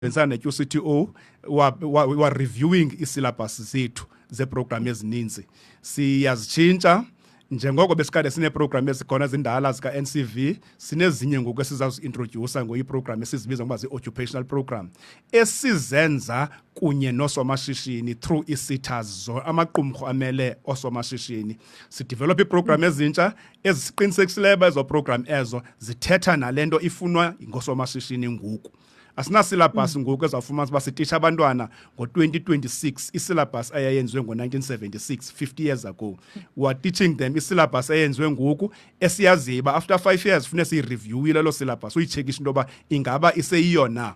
bensana neQCTO wa reviewing isyllabus zethu zeprogram ezininzi siyazitshintsha njengoko besikade sine program ezikhona zindala zika NCV sinezinye ngoku esizazi-introduce ngoyiprogram esizibiza ngoba zi-occupational program esizenza kunye nosomashishini through i-SETAs amaqumrhu amele osomashishini sidevelop iprogram ezintsha ezisiqinisekisileyo ezo program ezo zithetha nalento ifunwa ngosomashishini ngoku. Asina syllabus ngoku ezawufumanisa uba sitisha abantwana ngo-2026 isyllabus eyayenziwe ngo-1976 50 years ago. We are teaching them isyllabus eyenziwe ngoku esiyaziyo uba after 5 years funeka siyireviewile lo syllabus uyitshekishe into yoba ingaba iseyiyo na.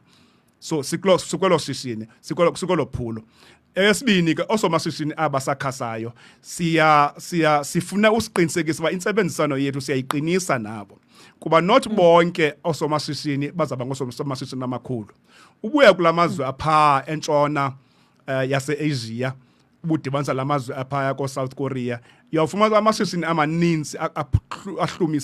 So sikwelo shishini sikwelo phulo. Eyesibini ke osomashishini abasakhasayo sifuna usiqinisekisa uba intsebenzisano yethu siyayiqinisa nabo kuba not bonke osomashishini bazaba ngosomashishini amakhulu. Ubuya kulamazwe apha entshona yase-Asia ubudibanisa lamazwe apha ko-South Korea uyawufumana amashishini amaninzi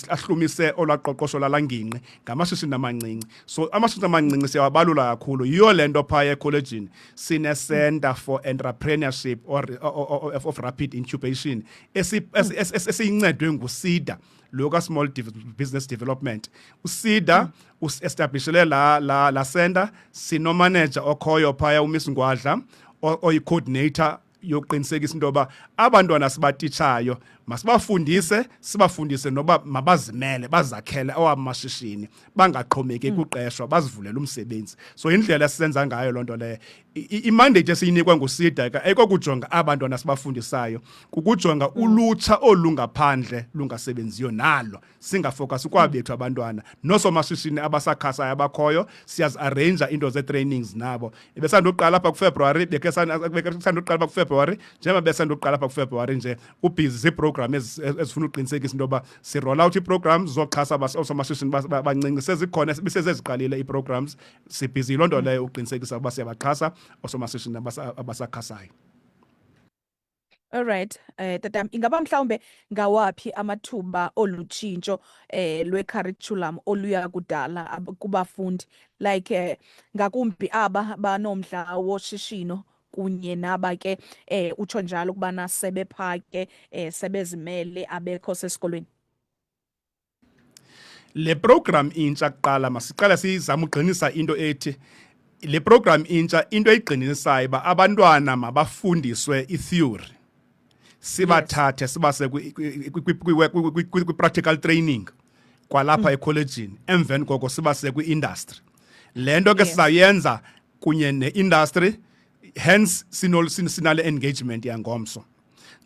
ahlumise olwaqoqosho lalangingqi ngamashishini amancinci. So amashishini amancinci siyawabalula kakhulu. Yiyo le nto phaya ekholejini sine-Center for Entrepreneurship of Rapid Incubation esiyincedwe nguSEDA local Small Business Development. uSEDA uestablishele la center sinomanager okhoyo phaya uMiss Ngwadla oyi-coordinator yokuqinisekisa into yoba abantwana sibatitshayo sibafundise noba mabazimele bazakhele awamashishini bangaxhomeki kuqeshwa bazivulele umsebenzi. So indlela esisenza ngayo loo nto leyo imandate esiyinikwa nguSEDA ayikokujonga abantwana sibafundisayo kukujonga ulutsha olungaphandle lungasebenziyo nalo singafocus kwabethu abantwana nosomashishini abasakhasayo abakhoyo siyazi-arrange into ze-trainings nabo. Besanduqala apha kuFebruary besanduqala apha kuFebruary njengoba besanduqala apha kuFebruary nje ubhizi ziiprogram ezifuna uqinisekisa into yoba si-roll out ii-programs zoxhasa osomashishini bancinci sezikhona besezeziqalile ii-programs sibhizi loo nto leyo uqinisekisa uba siyabaxhasa osomashishini abasakhasayo. All right. Tatam, ingaba mhlawumbe ngawaphi amathuba olutshintsho lwe-curriculum oluya kudala kubafundi like ngakumbi aba banomdla woshishino kunye naba ke utsho njalo ukubana sebepha ke sebezimele abekho sesikolweni? Le program intsha kuqala masiqala sizama uqinisa into ethi le program intsha into eyiqinisayo uba abantwana mabafundiswe i-theory sibathathe sibase kwi-practical training kwalapha ekholejini emveni koko sibase kwi-industry. Le nto ke sizayenza kunye ne-industry hence sinale engagement yangomso.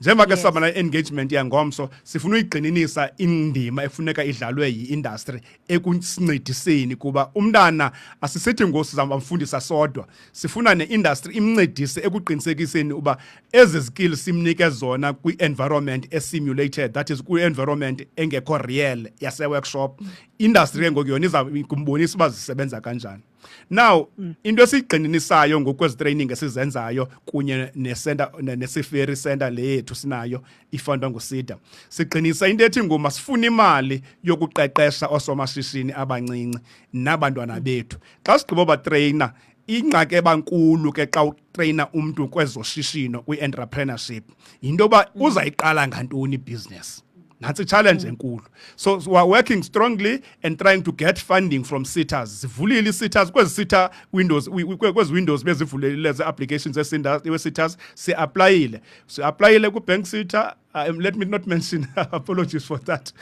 Njengoba ke saba na-engagement yangomso sifuna uyigxininisa indima efuneka idlalwe yi-industry ekusincediseni kuba umntana asisithi ngoku sizamfundisa sodwa sifuna ne-industry imncedise ekuqinisekiseni uba ezi skills simnike zona kwi-environment esimulated, that is kwi-environment engekho real yase-workshop. Industry ke ngoku yona iza kumbonisa uba zisebenza kanjani. Now into esiyigxininisayo ngokwezi training esizenzayo kunye ne-center ne-Siferi center le yethu sinayo ifundwa nguSEDA sigxinisa into ethi ngoma sifuna imali yokuqeqesha osomashishini abancinci nabantwana bethu. Xa sigqiba batrainer ingxaki ebankulu ke xa utrainer umntu kwezoshishino kwi-entrepreneurship yinto yoba uzayiqala ngantoni ibhizinesi. That's a challenge enkulu. So we are working strongly and trying to get funding from SETAs. Zivulile SETAs kwezi SETA windows kwezi windows bezivulile ze applications SETAs si-applyile. Si-applyile ku-Bank SETA. Let me not mention apologies for that.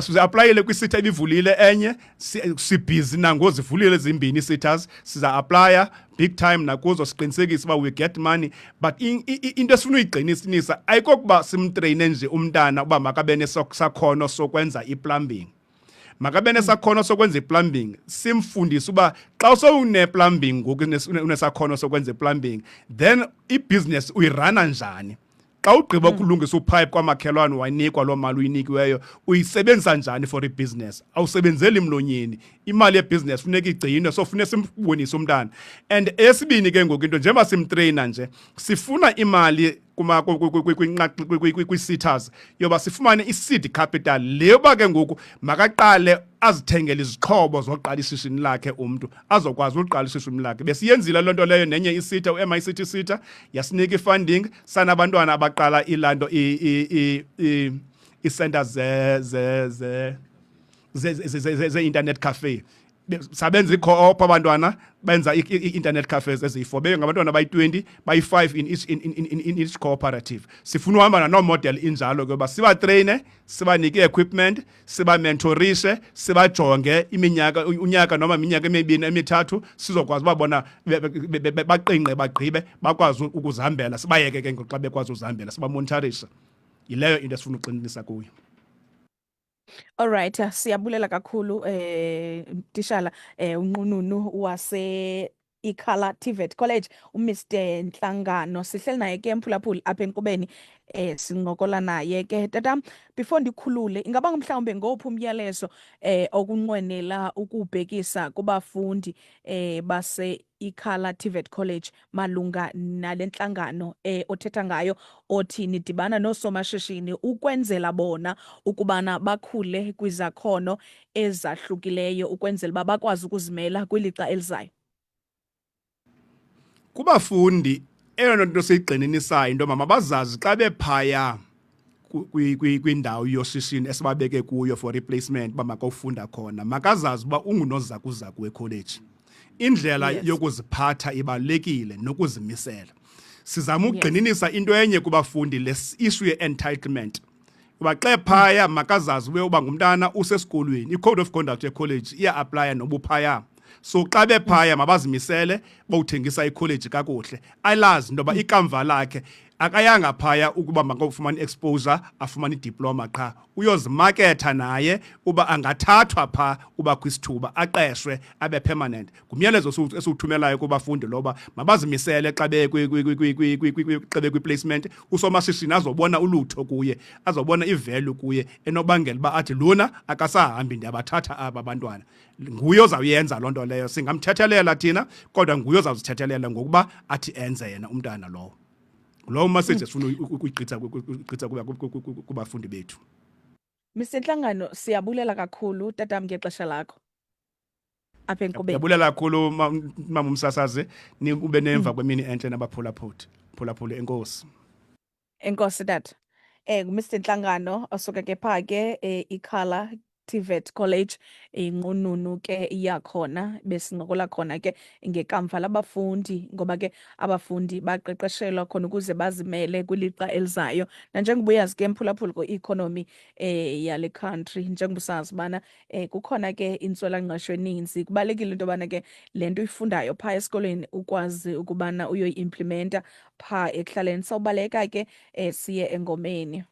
Si-applyile kwi-SETA ibivulile enye sibhizi nangozivulile zimbini SETAs siza-applya big time nakuzo siqinisekisa uba we get money. But into esifuna uyigxininisa ayikokuba simtreyine nje umntana uba makabe nesakhono sokwenza i-plumbing. Makabe nesakhono sokwenza i-plumbing simfundise uba xa sowune-plumbing ngoku unesakhono sokwenza i-plumbing then i-business uyirana njani. Xa ugqiba ukulungisa upipe kwamakhelwane wayinikwa loo mali uyinikiweyo uyisebenzisa njani for i-business. Awusebenzeli emlonyeni. Imali ye-business funeka igcinwe so funeka simbonise umntana. And esibini ke ngoku into njengoba simtrainer nje sifuna imali kwi-SETAs yoba sifumane i-seed capital leyo ba ke ngoku makaqale azithengele izixhobo zoqala ishishini lakhe umntu azokwazi uqala ishishini lakhe. Besiyenzile loo nto leyo nenye isita uMICT sita yasinika i-funding sanabantwana abaqala ilanto ii-centers ze-internet cafe. Sabenza i-co-op abantwana benza i-internet cafes eziyi-4 ngabantwana bayi-20 bayi-5 in each cooperative. Sifuna uhamba nanoo model injalo ke uba sibatreyine, sibanike i-equipment, sibamentorishe, sibajonge unyaka noma iminyaka emibini emithathu sizokwazi ubabona baqingqe bagqibe bakwazi ukuzihambela, sibayeke ke ngoku xa bekwazi uzihambela sibamonitorisha. Yileyo into esifuna uqinisa kuyo. Alright, siyabulela kakhulu tishala unqununu wase Ikhala TVET College uMr Nhlangano. Sihleli naye ke mphulaphuli apha enkqubeni sincokola naye ke. Tatam, before ndikhulule, ingaba mhlawumbe ngophi umyalezo okunqwenela ukubhekisa kubafundi base Ikhala TVET College malunga nale nhlangano othetha ngayo, othi nidibana noosomashishini ukwenzela bona ukubana bakhule kwizakhono ezahlukileyo ukwenzela uba bakwazi ukuzimela kwilixa elizayo? Kubafundi eyona nto siyigxininisayo into mama bazazi xa bephaya kwindawo yoshishini esibabeke kuyo for replacement bamakofunda khona, makazazi uba ungunozakuzaku wekholeji. Indlela yokuziphatha ibalulekile nokuzimisela. Sizama ukugxininisa into enye kubafundi, le issue ye-entitlement. Uba xa phaya makazazi uba ngumntana usesikolweni, i-code of conduct ye-college iya-aplya nobuphaya. So xa bephaya mabazimisele bawuthengisa ikholeji kakuhle, alazi into yoba ikamva lakhe akayanga phaya ukuba makafumane exposure afumane idiploma qha, uyozimaketha naye uba angathathwa pha uba kwisithuba aqeshwe abe permanent. Ngumyalezo esiwuthumelayo kubafundi loba mabazimisele xa bekwi-placement, usomashishini azobona ulutho kuye, azobona i-value kuye enobangela uba athi lona akasahambi ndiyabathatha aba bantwana. Nguye ozawuyenza loo nto leyo, singamthethelela thina kodwa nguye ozawuzithethelela ngokuba athi enze yena umntana lowo. Lo message esifuna ukuyigqitha kubafundi bethu. Mr Nhlangano, siyabulela kakhulu tatam ngexesha lakho apha enkqubeni. Siyabulela kakhulu mama umsasazi, ube nemva kwemini entle nabaphulaphuli. Enkosi. Enkosi tata. Mr Nhlangano osuka ke pha ke Ikhala TVET College inqununu ke iyakhona, besincokola khona ke ngekamva labafundi, ngoba ke abafundi baqeqeshelwa khona ukuze bazimele kwilixa elizayo. Nanjengoba uyazi ke mphulaphuli ko-economy yale country, njengoba usazi ubana kukhona ke intswelangqesho eninzi. Kubalulekile into yobana ke le nto uyifundayo phaa esikolweni ukwazi ukubana uyoyi-implementa phaa ekuhlaleni. Sawubaleka ke siye engomeni.